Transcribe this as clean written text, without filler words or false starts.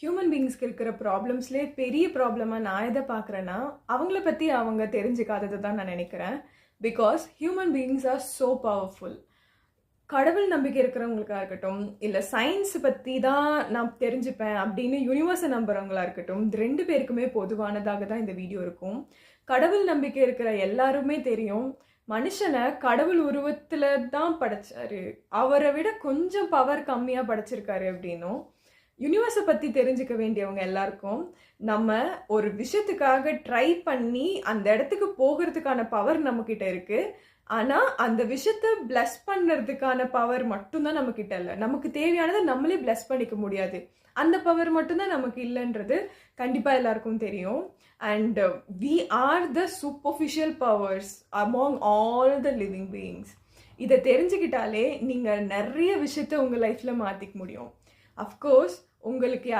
Human பீயிங்ஸ்க்கு இருக்கிற ப்ராப்ளம்ஸ்லேயே பெரிய ப்ராப்ளமாக நான் எதை பார்க்குறேன்னா அவங்கள பற்றி அவங்க தெரிஞ்சுக்காதது தான் நான் நினைக்கிறேன். Because human beings are so powerful. கடவுள் நம்பிக்கை இருக்கிறவங்களுக்கா இருக்கட்டும், இல்லை சயின்ஸ் பற்றி தான் நான் தெரிஞ்சுப்பேன் அப்படின்னு யூனிவர்ஸை நம்புறவங்களா இருக்கட்டும், இது 2 பேருக்குமே பொதுவானதாக தான் இந்த வீடியோ இருக்கும். கடவுள் நம்பிக்கை இருக்கிற எல்லாருமே தெரியும், மனுஷனை கடவுள் உருவத்தில் தான் படைச்சாரு, அவரை விட கொஞ்சம் பவர் கம்மியாக படைச்சிருக்காரு அப்படின்னும். யூனிவர்ஸை பற்றி தெரிஞ்சுக்க வேண்டியவங்க எல்லாருக்கும் நம்ம ஒரு விஷயத்துக்காக ட்ரை பண்ணி அந்த இடத்துக்கு போகிறதுக்கான பவர் நம்மக்கிட்ட இருக்குது. ஆனால் அந்த விஷயத்தை பிளஸ் பண்ணுறதுக்கான பவர் மட்டும்தான் நம்மக்கிட்ட இல்லை. நமக்கு தேவையானதை நம்மளே பிளஸ் பண்ணிக்க முடியாது. அந்த பவர் மட்டும்தான் நமக்கு இல்லைன்றது கண்டிப்பாக எல்லாருக்கும் தெரியும். And we are the superficial powers among all the living beings. இதை தெரிஞ்சுக்கிட்டாலே நீங்கள் நிறைய விஷயத்த உங்கள் லைஃப்பில் மாற்றிக்க முடியும். அஃப்கோர்ஸ் உங்களுக்கு